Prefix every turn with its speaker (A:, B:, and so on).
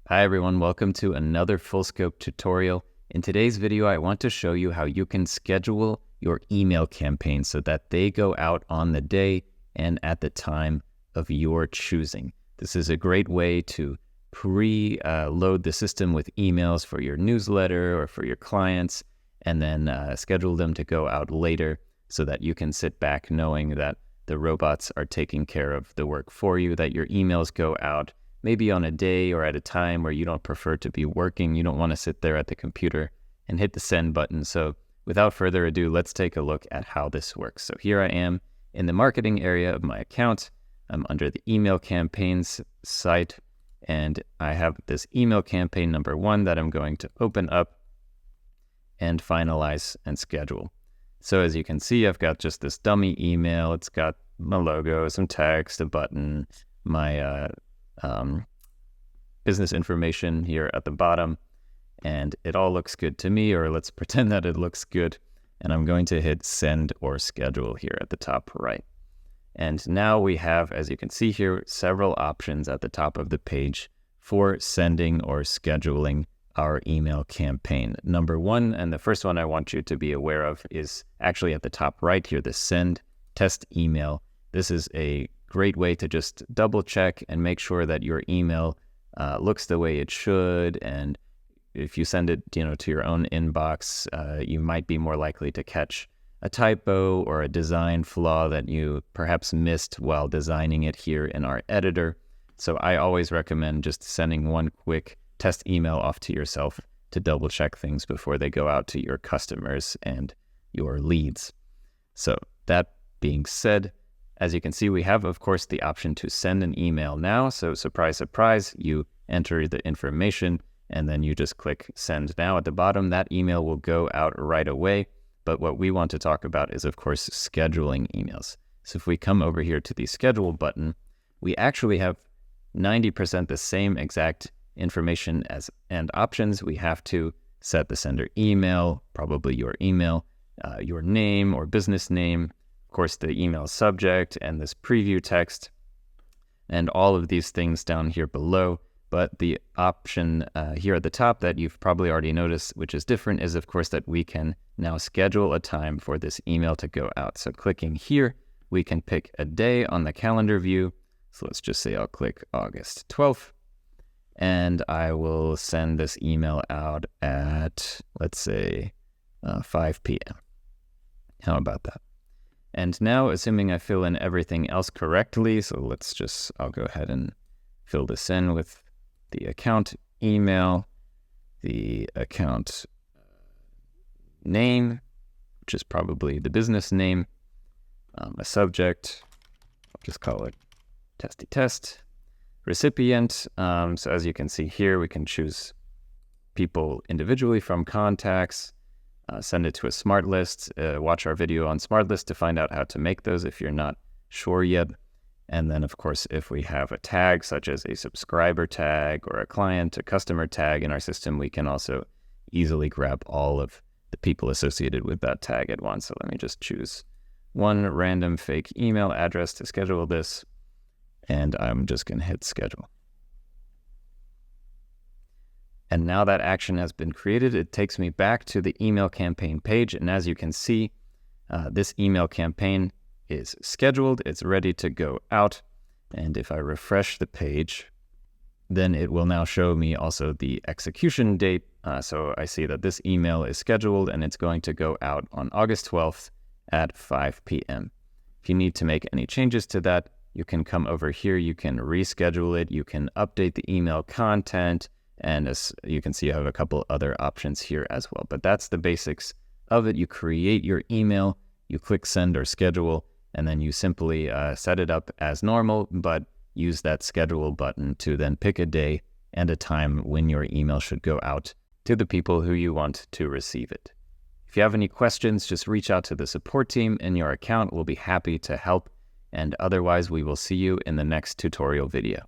A: Hi everyone, welcome to another full scope tutorial. In today's video, I want to show you how you can schedule your email campaigns so that they go out on the day and at the time of your choosing. This is a great way to pre-load the system with emails for your newsletter or for your clients, and then schedule them to go out later so that you can sit back knowing that the robots are taking care of the work for you, that your emails go out maybe on a day or at a time where you don't prefer to be working. You don't want to sit there at the computer and hit the send button. So without further ado, let's take a look at how this works. So here I am in the marketing area of my account. I'm under the email campaigns site, and I have this email campaign number 1 that I'm going to open up and finalize and schedule. So as you can see, I've got just this dummy email. It's got my logo, some text, a button, my business information here at the bottom, and it all looks good to me, or let's pretend that it looks good. And I'm going to hit send or schedule here at the top right. And now we have, as you can see here, several options at the top of the page for sending or scheduling our email campaign. Number 1, and the first one I want you to be aware of, is actually at the top right here, the send test email. This is a great way to just double check and make sure that your email looks the way it should. And if you send it, to your own inbox, you might be more likely to catch a typo or a design flaw that you perhaps missed while designing it here in our editor. So I always recommend just sending one quick test email off to yourself to double check things before they go out to your customers and your leads. So that being said, as you can see, we have, of course, the option to send an email now. So surprise, surprise, you enter the information and then you just click send now at the bottom. That email will go out right away. But what we want to talk about is, of course, scheduling emails. So if we come over here to the schedule button, we actually have 90% the same exact information and options. We have to set the sender email, probably your email, your name or business name, of course, the email subject and this preview text, and all of these things down here below. But the option here at the top that you've probably already noticed, which is different, is, of course, that we can now schedule a time for this email to go out. So clicking here, we can pick a day on the calendar view. So let's just say I'll click August 12th, and I will send this email out at, let's say, 5 p.m. How about that? And now, assuming I fill in everything else correctly, so I'll go ahead and fill this in with the account email, the account name, which is probably the business name, a subject, I'll just call it testy test, recipient. So as you can see here, we can choose people individually from contacts, send it to a smart list, watch our video on smart list to find out how to make those if you're not sure yet. And then, of course, if we have a tag such as a subscriber tag or a customer tag in our system, we can also easily grab all of the people associated with that tag at once. So let me just choose one random fake email address to schedule this, and I'm just going to hit schedule. And now that action has been created, it takes me back to the email campaign page. And as you can see, this email campaign is scheduled. It's ready to go out. And if I refresh the page, then it will now show me also the execution date. So I see that this email is scheduled and it's going to go out on August 12th at 5 p.m. If you need to make any changes to that, you can come over here. You can reschedule it. You can update the email content. And as you can see, I have a couple other options here as well. But that's the basics of it. You create your email, you click send or schedule, and then you simply set it up as normal, but use that schedule button to then pick a day and a time when your email should go out to the people who you want to receive it. If you have any questions, just reach out to the support team in your account. We'll be happy to help. And otherwise, we will see you in the next tutorial video.